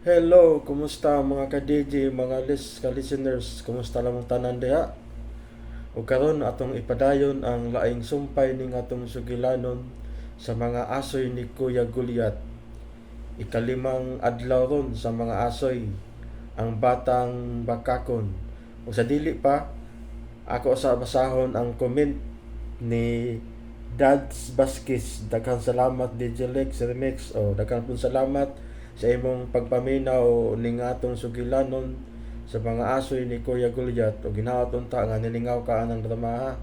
Hello, kumusta mga ka-DJ, mga ka-listeners, kumusta lamang tanan diha? O karon atong ipadayon ang laing sumpay ning atong sugilanon sa mga asoy ni Kuya Gulyat. Ikalimang adlaw ron sa mga asoy, ang batang bakakon. O sa dili pa, ako sa basahon ang comment ni Dads Baskis. Daghang salamat DJ Lex Remix. O daghang pun salamat sa imong pagpaminaw ning atong sugilanon sa mga asoy ni Kuya Gulyat o ginawaton ta nga nilingaw ka anang drama.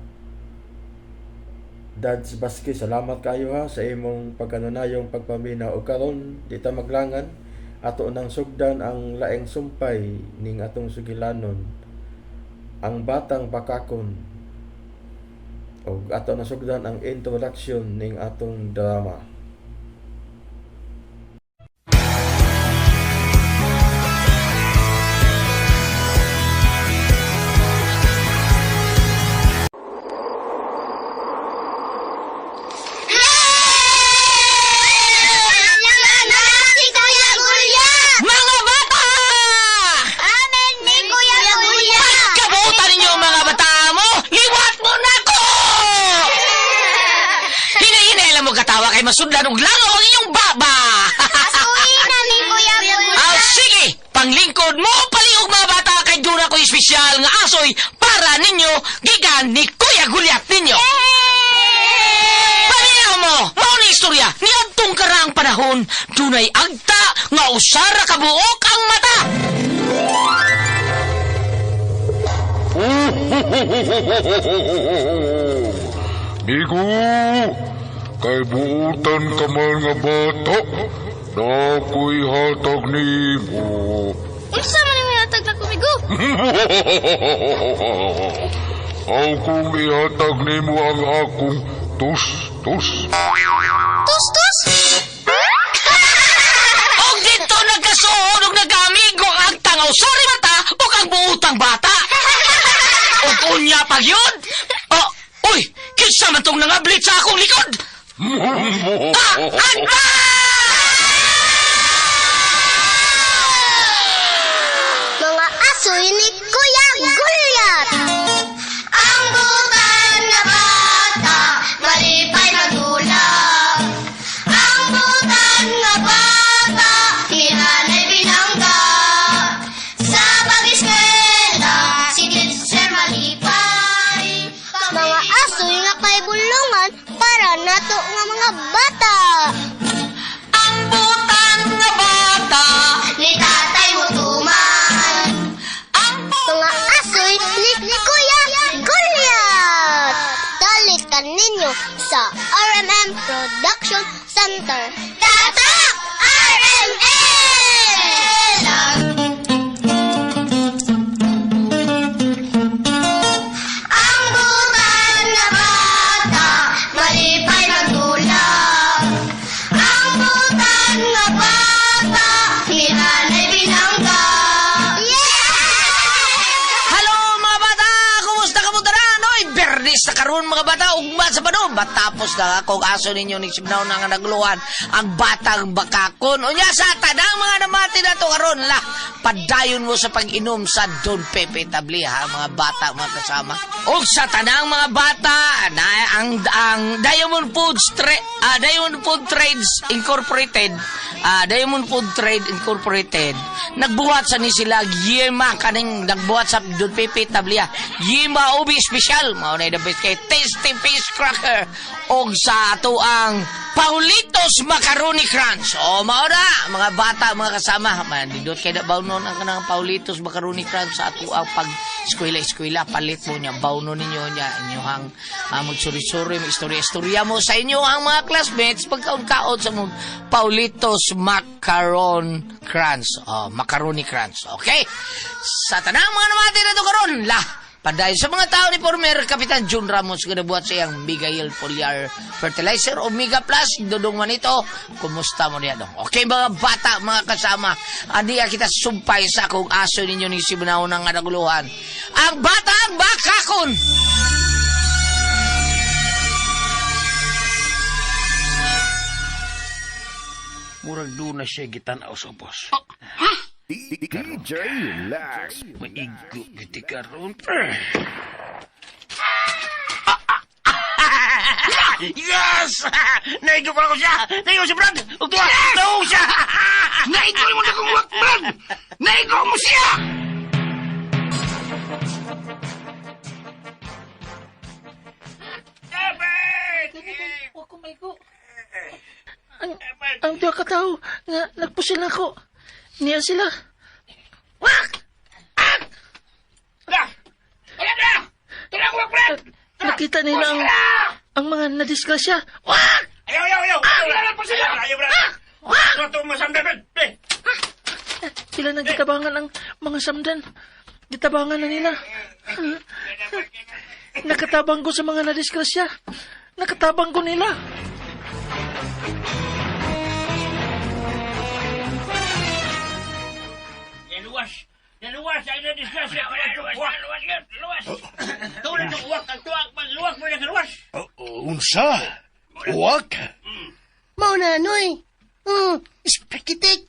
Dads Baskis, salamat kayo ha sa imong pagkanunayong pagpaminaw. O karon di ta maglangan, ato nang sugdan ang laing sumpay ning atong sugilanon, ang batang bakakon. O ato nang sugdan ang introduction ning atong drama. Mga bata! Amen ni Kuya Kuya! Kabutan ninyo ang mga bata mo! Liwat mo na ko! Hinahinailan mo katawa kay masundan og langaw ang inyong baba! Asuhin na ni Kuya Kuya! Sige! Panglingkod mo paliog mga bata kay dura ko espesyal nga asoy para ninyo gigan ni Kuya Gulyat ninyo! Paminaw mo! Mao ni istorya ni adtong karaang panahon dunay agta nga usara ka buok ang mata! Migo, kay buutan ka man nga bata, na ako'y hatag nimo. Unsa man yung hatag na kumigo? Akong ihatag nimo ang akong tus-tus. Tus-tus? Og dito nagkasuhod og nag-amigo ang agtangaw sorry mata o ang buutang bata. Og unya pa yun. Uy, kinsa man tong nangablit sa akong likod? Agba! Mga asoy ni Kuya Gulyat! Ang butan na bata, malipay na dulang. Ang butan na bata, hinanay binangga. Sa pag-eskwela, si Teacher malipay. Mga asoy nga kay bulungan para nato nga mga bata. Ang butan nga bata. Ni Tatay Mutuman. Mga asoy ni Kuya Gulyat. Dalikan ninyo sa RMM Production Center. Tatak! Ang butan na bata, malipay na dulang. Ang butan na bata, hinanay binangga. Hello mga bata! Kumusta ka mo tanan? Oy, bernis na karon mga bata. Ugma sa panon. Batapos na kung aso ninyo ni Sibnaw na nga nagluhan ang batang bakakon. Unya sa tanang mga namati na to karon la. Padayon mo sa pag-inom sa Don Pepe Tabli ha mga bata mga kasama. O sa tanang mga bata na ang Diamond Food Trades Incorporated Diamond Food Trade Incorporated nagbuhat sa ni sila Yema kaning nagbuhat sa Don Pepe Tablia Yema Ubi Special mao na the best kay Tasty Fish Cracker og sa ato ang Paulitos Macaroni Crunch o mao na mga bata mga kasama man didot kay na bawnon ang kanang Paulitos Macaroni Crunch sa ato ang pag eskwela palit mo niya bawnon ninyo niya inyohang magsuri-suri istorya mo sa inyo ang mga classmates pagkaon-kaon sa mong Paulitos Macaroni Crunch. Okay? Sa tanang mga namati na ito karon, padayon sa mga tao ni former Kapitan Jun Ramos na buhat sa iyang Miguel Foliar Fertilizer o Mega Plus, dudong man ito, kumusta mo niya dong? Okay mga bata, mga kasama, aniya kita sumpay sa akong aso ninyo ni Sibnaw ng naguluhan. Ang batang bakakon! Murag doon na siya gitanaw sa boss. Ha? DJ Lax. Maigo kita karon. Yes! Naigo pa ako siya! Naigo si Brad! Ugtuwa! Naong siya! Naigo mo na kung wakman! Naigo mo siya! Huwag ko maigo. Ang diwa ka tao nga nagpusil ako. Niya sila. Wak! Wala na! Tulang wakman! Nakita nila ang mga nadisgrasya. Wak! Ayaw! Wala po sila! Ayaw, Brad! Ito masamdan, Brad! Sila nang gitabangan ang mga samdan. Gitabangan na nila. Nakatabang ko sa mga nadisgrasya. Nakatabang ko nila. Luwas! Ay na-disgrasya! Luwas! Tulad ng uwak! Ang tuwak! Luwas mo na ka, luwas! Unsa? Uwak? Mao na, Noy. Ispikitik.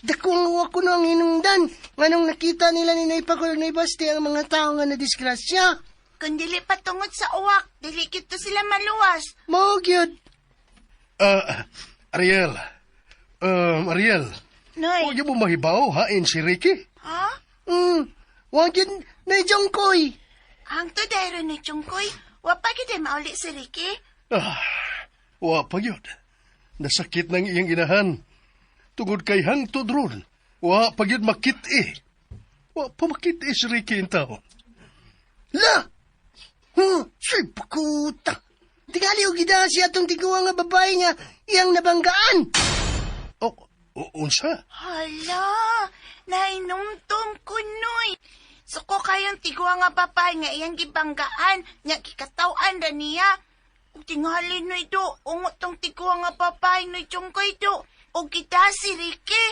Dakong uwak ko na ang hinungdan. Nganong nakita nila ni Noy Pagol na Basti ang mga tao nga na-disgrasya. Kung dili patungod sa uwak, dili kito sila maluwas. Mao gyud. Ariel. Ariel. Noy, Huwag mo mahibaw, hain si Ricky. ha? Wag yun, Noy Jongkoy. Ang to dahil ni Chungkoy, wapa kita mauli si Ricky. Wa pa yun. Nasakit ng iyang inahan. Tungod kay hangtod ron. Wa pa yun makit eh. Wa pa makit eh si Ricky in taon. La! Siya'y pakuta. Tingali o gida siya itong tiguwa nga babae nga iyang nabanggaan. Unsa? Hala, nainumtom ko, Noy. Suko kayong tigwa nga babae nga iyang gibanggaan, nga kikatawan na niya. Ug tingali, Noy, do, ungot tong tigwa nga babae, Noy Chungkoy, do. O kita si Ricky.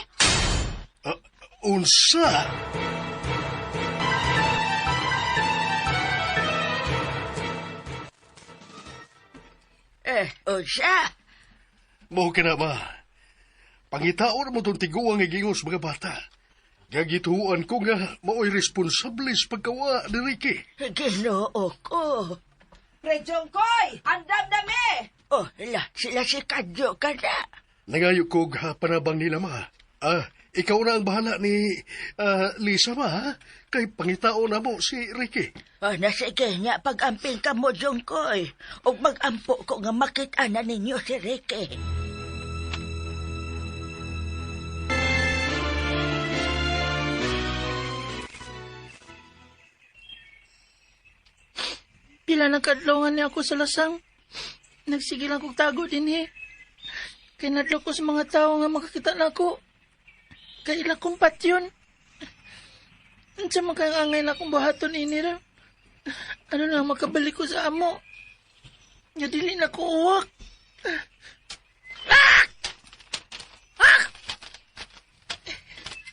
Unsa? O siya! Mao ka na ba? Pangitaon mo itong tiguang igingos mga bata. Gagituan ko nga mao'y responsable sa pagkawa ni Ricky. Ginoo ko. Rejongkoy! Andam dami! Oh, sila si Kadyo ka na. Nangayo ko panabang nila ma. Ikaw na ang bahala ni Lisa ma ha? Kay pangitaon na mo si Ricky. Sige nga, pag-amping ka mo, Jongkoy. O mag-ampo ko nga makita na ninyo si Ricky. Pila nagkadlongan niya ako sa lasang. Nagsigil akong tago din eh. Kinadlo ko sa mga tao nga makakita na ako. Kaila kong patyon. Sa makangangay na akong bahaton inira. Ano na makabalik ko sa amo. Nga dili na ko uwak.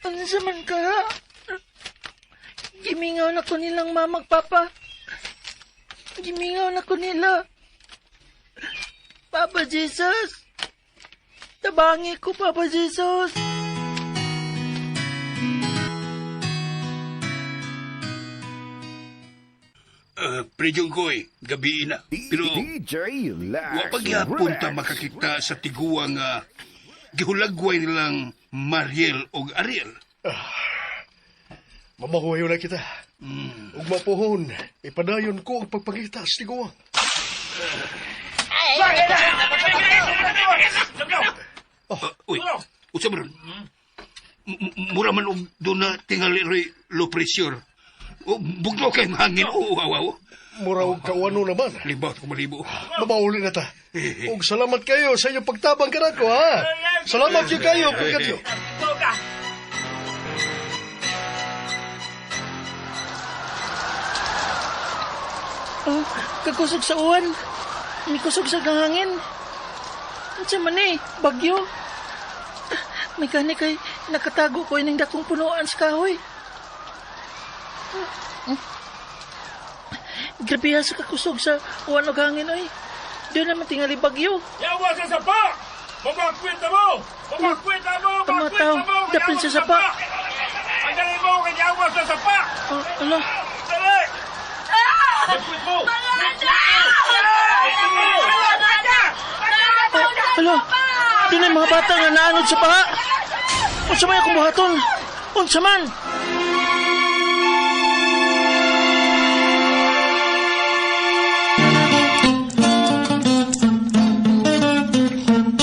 Ano sa man ka? Gimingaw na ko nilang mamag-papa. Gimingaw na ko nila. Papa Jesus. Tabangi ko, Papa Jesus. Prejong ko'y, gabi na. Pero, DJ Lax. wapagyapon ta makakita sa tiguang gihulagway nilang Mariel o Ariel. Mamahuayo na kita. Ug mapuhon, ipadayon ko ang pagpangita sa tiguang. Uy, usa mo ron. Mura man og doon na tingali low pressure. Buglo kay hangin. Wow. Mura og kawano naman. Libot ko malibo. Mamauli na ta. Ug salamat kayo sa inyong pagtabang kanako ha. Salamat yun kayo, pagkatyo. Kakusog sa uwan. May kusog sa hangin. Ansa man eh, bagyo. May kani kay nakatago ko ining dakong punuan sa kahoy. Grabe sa kakusog sa uwan o hangin oy. Doon naman tingali bagyo. Yawa sa sapa! Mamakwenta mo! Mga tao, dapin sa sapa. Andali mo, kanyawas sa sapa! Oh, ala, Dali! ala, doon ay mga bata nga naanod sa paha. Unsa may akong buhaton? Unsa man?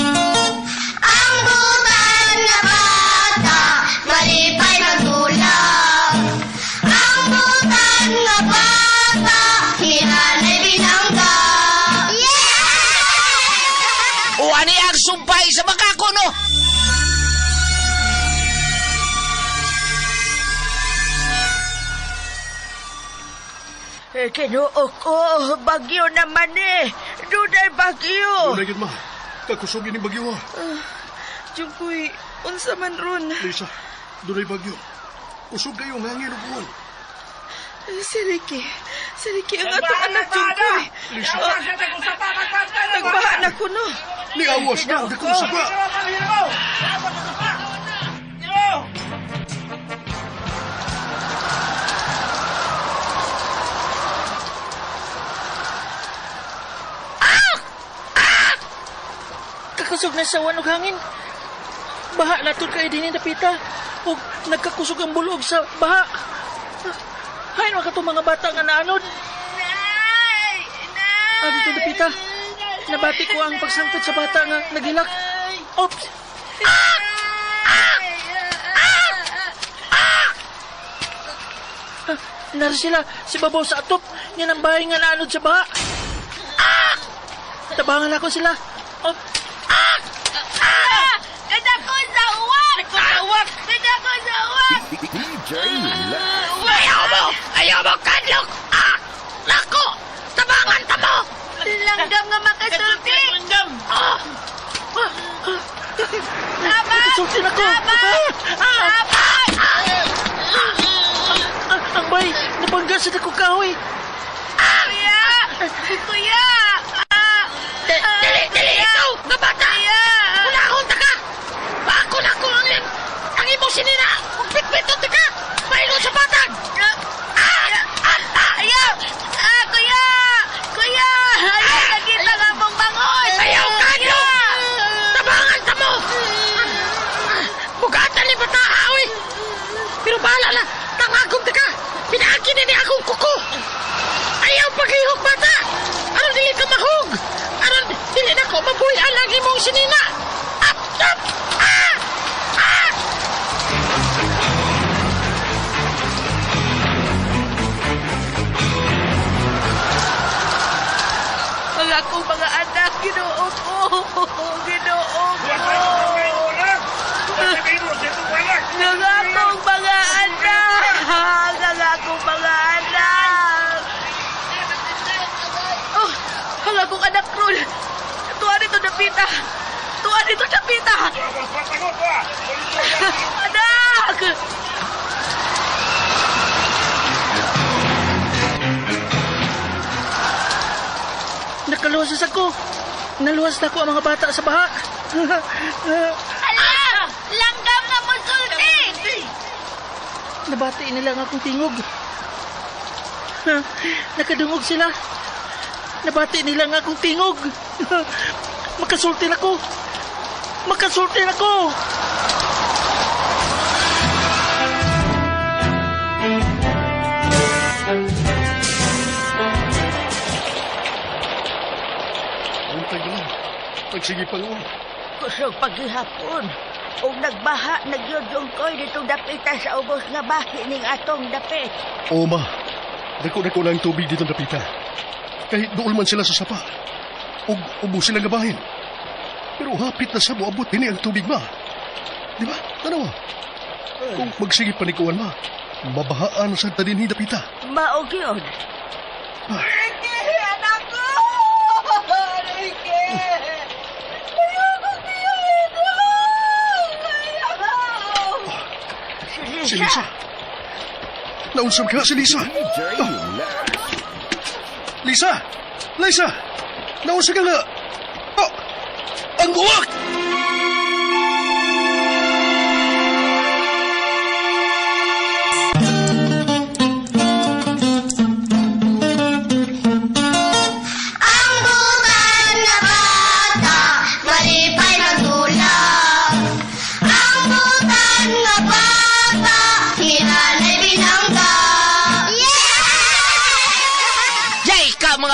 Ang butan nga bata, malipay magdulag. Ang butan nga bata, hinanay binangga. O ani ang sumpay sa makako, no? Kinuo ko, bagyo naman eh. Dunay bagyo. Unay gid ma. Kakusog ni bagyo ha. Jungkoy, unsa man ron? Lisa, dunay bagyo. Kusog kayo ng hangin ug uwan. Si Ricky ang atong anak Jungkoy. Lisa, Nagbaha na ko no. ni awas na dako sa ba. Kakasog na sa wanog hangin. Baha natud kay dinhi dapita. Ug nagkakusog ang bulog sa baha. Hain mga mga bata nga naanod. Dito dapita. Nabati ko ang pagsangkot sa bata nga nagilak. Oops. Nari sila si babaw sa atop. Yan ang bahay nga naanod sa baha. Tabangan ako sila. Nadako sa uwak! Nadako sa uwak! Ayaw mo, kadlok! Lako! Tabangan ka mo! Langgam nga makasulti! Kasultin ako! Ang bay, nabangga sa dako kahoy. Kuya! Dali, ikaw! Nga bata! Kulahon ta ka! Bako na ko ang imong sinina! Kung pitpitot ka! Pailo sa batag! Ayaw! Kuya! Kuya! Ayaw nakita nga mong bangon! Ayaw kadlo! Tabangan ka mo! Bugatan ni bata, oy! Pero bahala na! Tangagom ka! Pinakin ni akong kuko! Ayaw paghihok bata! Aron dili ka mahog! Aron dili na ko mabuyan ang imong sinina! Up! Ang akong mga anak, Ginoo ko. Ginoo ko. Ang akong mga anak. Ang akong mga anak. Oh, ang akong anak, Rul. Tuwa dito, Dapita. Tuwa dito, Dapita. Anak! Nakaluwas ako. Naluwas na ako ang mga bata sa baha. Ala! Langgam nga mo sulti! Nabati nila ang akong tingog. Nakadungog sila. Nabati nila ang akong tingog. Makasultin ako. Makasultin ako. Untay lang. Pagsige pa nga. Kusog paghihapon. O nagbaha, nagyodong ko'y ditong dapita sa ubos nga bahi ning atong dapit. Oo ma. Dako-dako lang tubig dito napita. Kahit dool man sila sa sapa. Ug ubo sila gabahin. Pero hapit na sa moabot din ang tubig ma. Di ba? Tanawa. Kung magsige panikuan ma, mabahaan sa tadinhi dapita. Maog yun. Ay, Anak ko! Ricky! si Lisa. Naunsam ka, si Lisa. Oh. Lisa! Lisa! Naunsam ka nga. Oh! Ang buwak!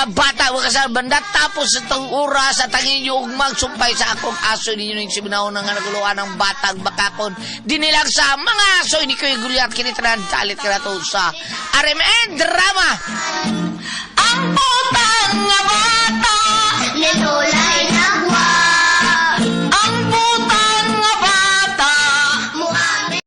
mga bata mga kasal banda tapos sa itong oras at ang inyong magsumpay sa akong aso ninyo ng siminaw ng naguluan ng batang bakakon dinilang sa mga aso ini ko'y gulyat kinitanan talit ka na to sa RMN Drama. Ang putang nga bata ni Lola